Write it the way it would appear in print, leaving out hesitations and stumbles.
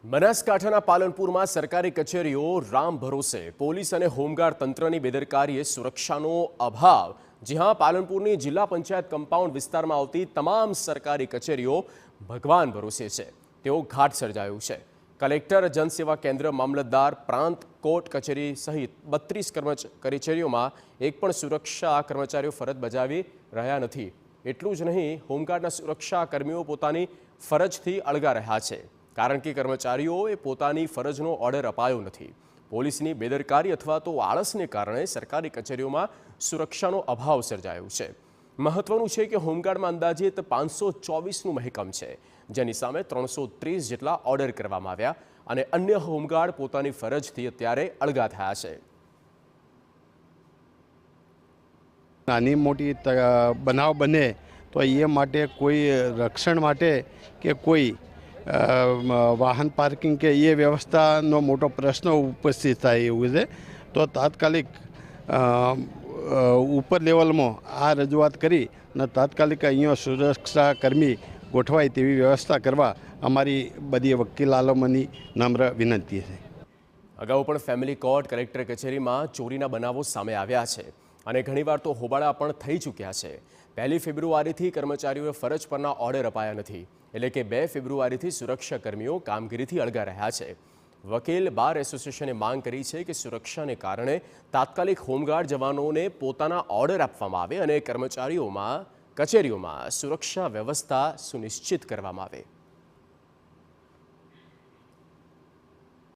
બનાસકાંઠાના પાલનપુરમાં સરકારી કચેરીઓ રામ ભરોસે પોલીસ અને હોમગાર્ડ તંત્રની બેદરકારીએ સુરક્ષાનો અભાવ। જ્યાં પાલનપુરની જિલ્લા પંચાયત કમ્પાઉન્ડ વિસ્તારમાં આવતી તમામ સરકારી કચેરીઓ ભગવાન ભરોસે છે તેવો ઘાટ સર્જાયો છે। કલેક્ટર, જનસેવા કેન્દ્ર, મામલતદાર, પ્રાંત કોર્ટ કચેરી સહિત 32 કચેરીઓમાં એક પણ સુરક્ષા કર્મચારીઓ ફરજ બજાવી રહ્યા નથી। એટલું જ નહીં, હોમગાર્ડના સુરક્ષા કર્મીઓ પોતાની ફરજથી અળગા રહ્યા છે કારણ કે કર્મચારીઓએ પોતાની ફરજનો ઓર્ડર અપાયો નથી। પોલીસની બેદરકારી અથવા તો આળસને કારણે સરકારી કચેરીઓમાં સુરક્ષાનો અભાવ સર્જાયો છે। મહત્વનું છે કે હોમગાર્ડમાં અંદાજિત 524નું મહેકમ છે, જેની સામે 330 જેટલા ઓર્ડર કરવામાં આવ્યા અને અન્ય હોમગાર્ડ પોતાની ફરજથી અત્યારે અળગા થયા છે। નાની મોટી બનાવ બને તો એ માટે કોઈ રક્ષણ માટે કે કોઈ વાહન પાર્કિંગ કે એ વ્યવસ્થાનો મોટો પ્રશ્ન ઉપસ્થિત થાય એવું છે, તો તાત્કાલિક ઉપર લેવલમાં આ રજૂઆત કરી અને તાત્કાલિક અહીંયા સુરક્ષા કર્મી ગોઠવાય તેવી વ્યવસ્થા કરવા અમારી બધી વકીલ આલમની નમ્ર વિનંતી છે। અગાઉ પણ ફેમિલી કોર્ટ, કલેક્ટર કચેરીમાં ચોરીના બનાવો સામે આવ્યા છે અને ઘણીવાર તો હોબાળા પણ થઈ ચૂક્યા છે। 1 ફેબ્રુઆરીથી કર્મચારીઓએ ફરજ પરના ઓર્ડર અપાયા નથી, એટલે કે 2 ફેબ્રુઆરીથી સુરક્ષા કર્મીઓ કામગીરીથી અળગા રહ્યા છે। વકીલ બાર એસોસિએશને માંગ કરી છે કે સુરક્ષાને કારણે તાત્કાલિક હોમગાર્ડ જવાનોને પોતાના ઓર્ડર આપવામાં આવે અને કચેરીઓમાં સુરક્ષા વ્યવસ્થા સુનિશ્ચિત કરવામાં આવે।